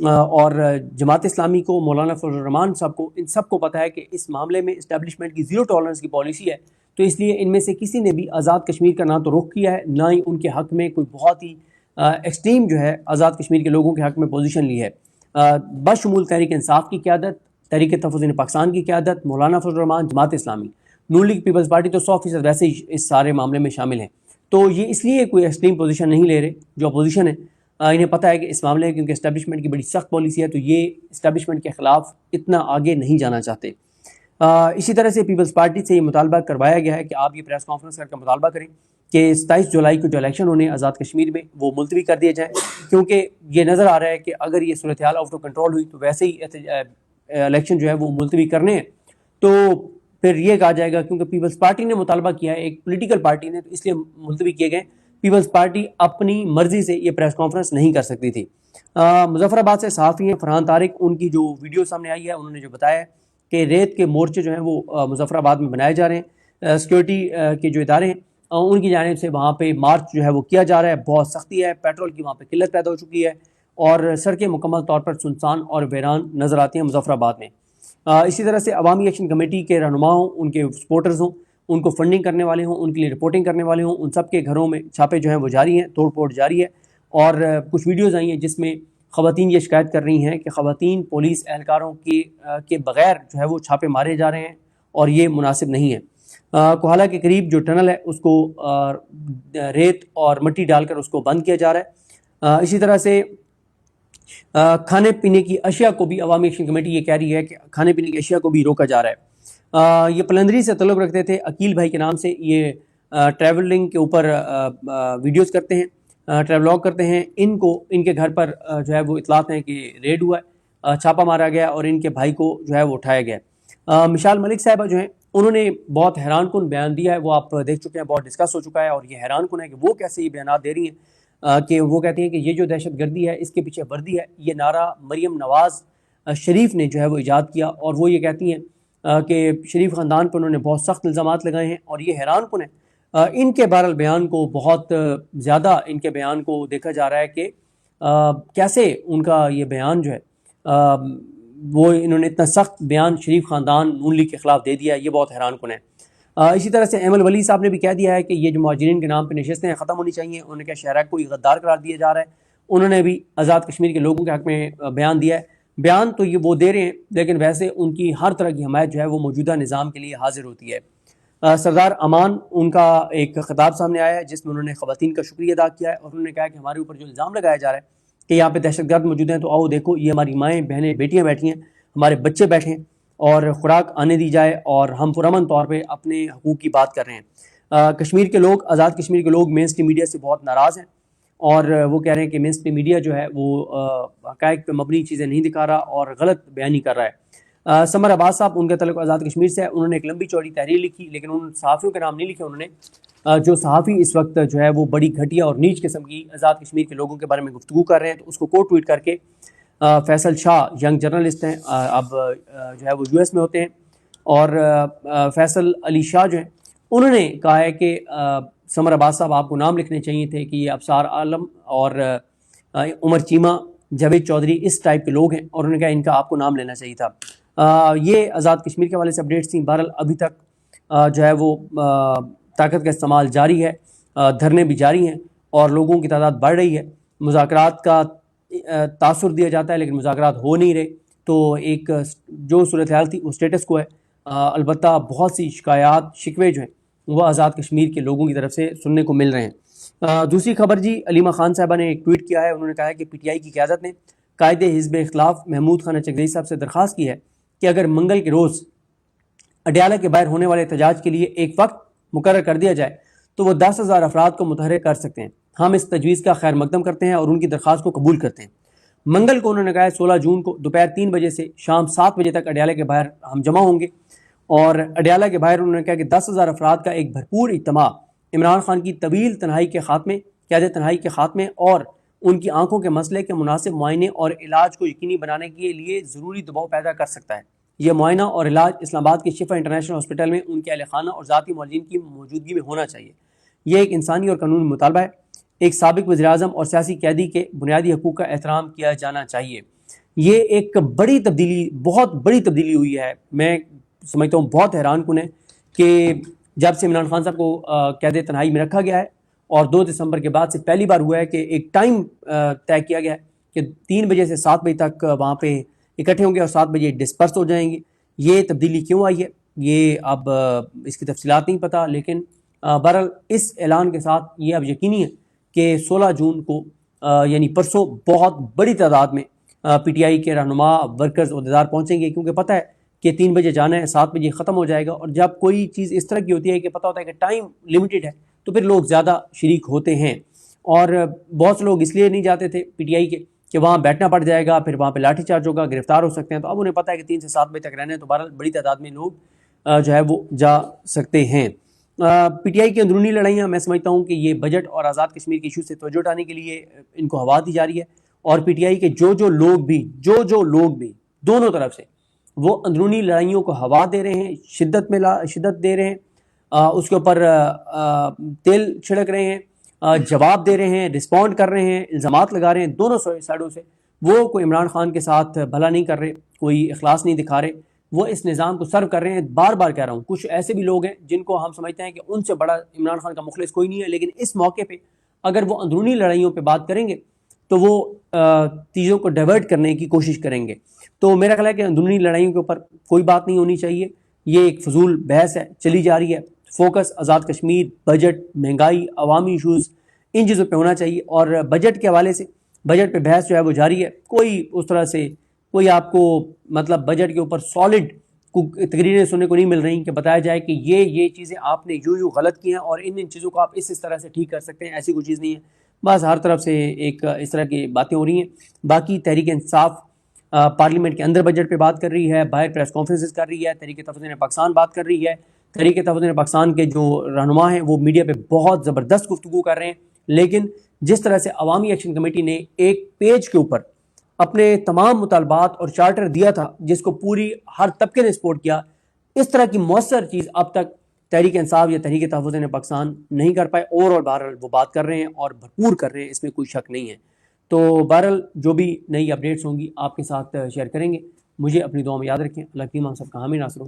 اور جماعت اسلامی کو، مولانا فضل الرحمان صاحب کو، ان سب کو پتہ ہے کہ اس معاملے میں اسٹیبلشمنٹ کی زیرو ٹالرنس کی پالیسی ہے، تو اس لیے ان میں سے کسی نے بھی آزاد کشمیر کا نہ تو رخ کیا ہے، نہ ہی ان کے حق میں کوئی بہت ہی ایکسٹریم جو ہے آزاد کشمیر کے لوگوں کے حق میں پوزیشن لی ہے۔ بشمول تحریک انصاف کی قیادت، تحریک تحفظ پاکستان کی قیادت، مولانا فضل الرحمان، جماعت اسلامی، نون لیگ پیپلز پارٹی تو 100% ویسے ہی اس سارے معاملے میں شامل ہیں، تو یہ اس لیے کوئی ایکسٹریم پوزیشن نہیں لے رہے جو اپوزیشن ہے، انہیں پتہ ہے کہ اس معاملے میں کیونکہ اسٹیبلشمنٹ کی بڑی سخت پالیسی ہے تو یہ اسٹیبلشمنٹ کے خلاف اتنا آگے نہیں جانا چاہتے۔ اسی طرح سے پیپلز پارٹی سے یہ مطالبہ کروایا گیا ہے کہ آپ یہ پریس کانفرنس کر کے مطالبہ کریں کہ 27 جولائی کو جو الیکشن ہونے آزاد کشمیر میں وہ ملتوی کر دیے جائیں، کیونکہ یہ نظر آ رہا ہے کہ اگر یہ صورتحال آؤٹ آف کنٹرول ہوئی تو ویسے ہی الیکشن جو ہے وہ ملتوی کرنے ہیں، تو پھر یہ کہا جائے گا کیونکہ پیپلز پارٹی نے مطالبہ کیا ہے، ایک پولیٹیکل پارٹی نے، تو اس لیے ملتوی کیے گئے۔ پیپلز پارٹی اپنی مرضی سے یہ پریس کانفرنس نہیں کر سکتی تھی۔ مظفر آباد سے صحافی ہیں فرحان طارق، ان کی جو ویڈیو سامنے آئی ہے انہوں نے جو بتایا ہے کہ ریت کے مورچے جو ہیں وہ مظفر آباد میں بنائے جا رہے ہیں، سیکورٹی کے جو ادارے ہیں ان کی جانب سے وہاں پہ مارچ جو ہے وہ کیا جا رہا ہے، بہت سختی ہے، پیٹرول کی وہاں پہ قلت پیدا ہو چکی ہے اور سڑکیں مکمل طور پر سنسان اور ویران نظر آتی ہیں مظفر آباد میں۔ اسی طرح سے عوامی ایکشن کمیٹی کے رہنما ہوں، ان کے سپورٹرز ہوں، ان کو فنڈنگ کرنے والے ہوں، ان کے لیے رپورٹنگ کرنے والے ہوں، ان سب کے گھروں میں چھاپے جو ہیں وہ جاری ہیں، توڑ پھوڑ جاری ہے، اور کچھ ویڈیوز آئی ہیں جس میں خواتین یہ شکایت کر رہی ہیں کہ خواتین پولیس اہلکاروں کے بغیر جو ہے وہ چھاپے مارے جا رہے ہیں اور یہ مناسب نہیں ہے۔ کوہالہ کے قریب جو ٹنل ہے اس کو ریت اور مٹی ڈال کر اس کو بند کیا جا رہا ہے۔ اسی طرح سے کھانے پینے کی اشیاء کو بھی عوامی ایکشن کمیٹی یہ کہہ رہی ہے کہ کھانے پینے کی اشیاء کو بھی روکا جا رہا ہے۔ یہ پلندری سے تعلق رکھتے تھے، عقیل بھائی کے نام سے، یہ ٹریولنگ کے اوپر ویڈیوز کرتے ہیں، ٹریولاگ کرتے ہیں، ان کے گھر پر جو ہے وہ اطلاعات ہیں کہ ریڈ ہوا ہے، چھاپا مارا گیا اور ان کے بھائی کو جو ہے وہ اٹھایا گیا۔ مشال ملک صاحبہ جو ہیں انہوں نے بہت حیران کن بیان دیا ہے، وہ آپ دیکھ چکے ہیں، بہت ڈسکس ہو چکا ہے، اور یہ حیران کن ہے کہ وہ کیسے یہ بیانات دے رہی ہیں کہ وہ کہتی ہیں کہ یہ جو دہشت گردی ہے اس کے پیچھے وردی ہے، یہ نعرہ مریم نواز شریف نے جو ہے وہ ایجاد کیا، اور وہ یہ کہتی ہیں کہ شریف خاندان پر انہوں نے بہت سخت الزامات لگائے ہیں، اور یہ حیران کن ہے۔ ان کے بہرحال بیان کو بہت زیادہ ان کے بیان کو دیکھا جا رہا ہے کہ کیسے ان کا یہ بیان جو ہے وہ انہوں نے اتنا سخت بیان شریف خاندان نون لیگ کے خلاف دے دیا ہے، یہ بہت حیران کن ہے۔ اسی طرح سے ایمل ولی صاحب نے بھی کہہ دیا ہے کہ یہ جو مہاجرین کے نام پہ نشستیں ختم ہونی چاہیے، انہوں نے کہا شہریہ کو غدار قرار دیا جا رہا ہے، انہوں نے بھی آزاد کشمیر کے لوگوں کے حق میں بیان دیا ہے۔ بیان تو یہ وہ دے رہے ہیں لیکن ویسے ان کی ہر طرح کی حمایت جو ہے وہ موجودہ نظام کے لیے حاضر ہوتی ہے۔ سردار امان ان کا ایک خطاب سامنے آیا ہے جس میں انہوں نے خواتین کا شکریہ ادا کیا ہے، اور انہوں نے کہا کہ ہمارے اوپر جو الزام لگایا جا رہا ہے کہ یہاں پہ دہشت گرد موجود ہیں، تو آؤ دیکھو یہ ہماری مائیں بہنیں بیٹیاں بیٹھی ہیں، ہمارے بچے بیٹھے ہیں، اور خوراک آنے دی جائے، اور ہم پرامن طور پہ اپنے حقوق کی بات کر رہے ہیں۔ کشمیر کے لوگ، آزاد کشمیر کے لوگ مین اسٹریم میڈیا سے بہت ناراض ہیں، اور وہ کہہ رہے ہیں کہ مین اسٹریم میڈیا جو ہے وہ حقائق پہ مبنی چیزیں نہیں دکھا رہا اور غلط بیانی کر رہا ہے۔ سمر عباس صاحب، ان کا تعلق آزاد کشمیر سے ہے، انہوں نے ایک لمبی چوڑی تحریر لکھی، لیکن ان صحافیوں کے نام نہیں لکھے انہوں نے، جو صحافی اس وقت جو ہے وہ بڑی گھٹیا اور نیچ قسم کی آزاد کشمیر کے لوگوں کے بارے میں گفتگو کر رہے ہیں، تو اس کو کوٹ ٹویٹ کر کے فیصل شاہ ینگ جرنلسٹ ہیں، اب جو ہے وہ یو ایس میں ہوتے ہیں، اور فیصل علی شاہ جو ہیں انہوں نے کہا ہے کہ سمر عباس صاحب آپ کو نام لکھنے چاہیے تھے کہ یہ ابصار عالم اور عمر چیمہ، جاوید چودھری اس ٹائپ کے لوگ ہیں، اور انہوں نے کہا ان کا آپ کو نام لینا چاہیے تھا۔ یہ آزاد کشمیر کے حوالے سے اپڈیٹس تھیں۔ بہرحال ابھی تک جو ہے وہ طاقت کا استعمال جاری ہے، دھرنے بھی جاری ہیں اور لوگوں کی تعداد بڑھ رہی ہے، مذاکرات کا تاثر دیا جاتا ہے لیکن مذاکرات ہو نہیں رہے، تو ایک جو صورتحال تھی وہ سٹیٹس کو ہے۔ البتہ بہت سی شکایات، شکوے جو ہیں وہ آزاد کشمیر کے لوگوں کی طرف سے سننے کو مل رہے ہیں۔ دوسری خبر جی، علیمہ خان صاحبہ نے ایک ٹویٹ کیا ہے، انہوں نے کہا ہے کہ پی ٹی آئی کی قیادت نے قائد حزب اختلاف محمود خانہ چکدئی صاحب سے درخواست کی ہے کہ اگر منگل کے روز اڈیالہ کے باہر ہونے والے احتجاج کے لیے ایک وقت مقرر کر دیا جائے تو وہ 10,000 افراد کو متحرک کر سکتے ہیں۔ ہم اس تجویز کا خیر مقدم کرتے ہیں اور ان کی درخواست کو قبول کرتے ہیں۔ منگل کو انہوں نے کہا ہے 16 جون کو دوپہر 3 بجے سے شام 7 بجے تک اڈیالہ کے باہر ہم جمع ہوں گے، اور اڈیالہ کے باہر انہوں نے کہا کہ 10,000 افراد کا ایک بھرپور اجتماع عمران خان کی طویل تنہائی کے خاتمے، قید تنہائی کے خاتمے اور ان کی آنکھوں کے مسئلے کے مناسب معائنے اور علاج کو یقینی بنانے کے لیے ضروری دباؤ پیدا کر سکتا ہے۔ یہ معائنہ اور علاج اسلام آباد کے شفا انٹرنیشنل ہاسپٹل میں ان کے اہل خانہ اور ذاتی معالجین کی موجودگی میں ہونا چاہیے۔ یہ ایک انسانی اور قانونی مطالبہ ہے۔ ایک سابق وزیر اعظم اور سیاسی قیدی کے بنیادی حقوق کا احترام کیا جانا چاہیے۔ یہ ایک بڑی تبدیلی، بہت بڑی تبدیلی ہوئی ہے. میں سمجھتا ہوں بہت حیران کن ہے کہ جب سے عمران خان صاحب کو قید تنہائی میں رکھا گیا ہے اور 2 دسمبر کے بعد سے پہلی بار ہوا ہے کہ ایک ٹائم طے کیا گیا ہے کہ 3 بجے سے 7 بجے تک وہاں پہ اکٹھے ہوں گے اور 7 بجے ڈسپرس ہو جائیں گے. یہ تبدیلی کیوں آئی ہے یہ اب اس کی تفصیلات نہیں پتہ، لیکن بہرحال اس اعلان کے ساتھ یہ اب یقینی ہے کہ 16 جون کو یعنی پرسوں بہت بڑی تعداد میں پی ٹی آئی کے رہنما، ورکرز، عہدیدار پہنچیں گے، کیونکہ پتہ ہے کہ 3 بجے جانا ہے، 7 بجے ختم ہو جائے گا. اور جب کوئی چیز اس طرح کی ہوتی ہے کہ پتہ ہوتا ہے کہ ٹائم لمیٹڈ ہے تو پھر لوگ زیادہ شریک ہوتے ہیں. اور بہت سے لوگ اس لیے نہیں جاتے تھے پی ٹی آئی کے کہ وہاں بیٹھنا پڑ جائے گا، پھر وہاں پہ لاٹھی چارج ہوگا، گرفتار ہو سکتے ہیں. تو اب انہیں پتہ ہے کہ 3 سے 7 بجے تک رہنے تو بہرحال بڑی تعداد میں لوگ جو ہے وہ جا سکتے ہیں. پی ٹی آئی کی اندرونی لڑائیاں میں سمجھتا ہوں کہ یہ بجٹ اور آزاد کشمیر کے ایشو سے توجہ اٹھانے کے لیے ان کو ہوا دی جا رہی ہے. اور پی ٹی آئی کے جو لوگ بھی دونوں طرف سے وہ اندرونی لڑائیوں کو ہوا دے رہے ہیں، شدت دے رہے ہیں، اس کے اوپر تیل چھڑک رہے ہیں، جواب دے رہے ہیں، رسپونڈ کر رہے ہیں، الزامات لگا رہے ہیں دونوں سائڈوں سے. وہ کوئی عمران خان کے ساتھ بھلا نہیں کر رہے، کوئی اخلاص نہیں دکھا رہے، وہ اس نظام کو سرو کر رہے ہیں. بار بار کہہ رہا ہوں، کچھ ایسے بھی لوگ ہیں جن کو ہم سمجھتے ہیں کہ ان سے بڑا عمران خان کا مخلص کوئی نہیں ہے، لیکن اس موقع پہ اگر وہ اندرونی لڑائیوں پہ بات کریں گے تو وہ چیزوں کو ڈائیورٹ کرنے کی کوشش کریں گے. تو میرا خیال ہے کہ اندرونی لڑائیوں کے اوپر کوئی بات نہیں ہونی چاہیے. یہ ایک فضول بحث ہے، چلی جا رہی ہے. فوکس آزاد کشمیر، بجٹ، مہنگائی، عوامی ایشوز، ان چیزوں پہ ہونا چاہیے. اور بجٹ کے حوالے سے بجٹ پہ بحث جو ہے وہ جاری ہے. کوئی اس طرح سے کوئی آپ کو مطلب بجٹ کے اوپر سالڈ تقریریں سننے کو نہیں مل رہی کہ بتایا جائے کہ یہ چیزیں آپ نے یوں غلط کی ہیں اور ان چیزوں کو آپ اس طرح سے ٹھیک کر سکتے ہیں. ایسی کوئی چیز نہیں ہے. بس ہر طرف سے ایک اس طرح کی باتیں ہو رہی ہیں. باقی تحریک انصاف پارلیمنٹ کے اندر بجٹ پہ بات کر رہی ہے، باہر پریس کانفرنسز کر رہی ہے. تحریک تفویض پاکستان بات کر رہی ہے. تحریک تفویض پاکستان کے جو رہنما ہیں وہ میڈیا پہ بہت زبردست گفتگو کر رہے ہیں. لیکن جس طرح سے عوامی ایکشن کمیٹی نے ایک پیج کے اوپر اپنے تمام مطالبات اور چارٹر دیا تھا جس کو پوری ہر طبقے نے سپورٹ کیا، اس طرح کی مؤثر چیز اب تک تحریک انصاف یا تحریک تحفظ پاکستان نہیں کر پائے. اور بہرحال وہ بات کر رہے ہیں اور بھرپور کر رہے ہیں، اس میں کوئی شک نہیں ہے. تو بہرحال جو بھی نئی اپڈیٹس ہوں گی آپ کے ساتھ شیئر کریں گے. مجھے اپنی دعا میں یاد رکھیں. اللہ کی مان سب کا حامی ناصر ہو.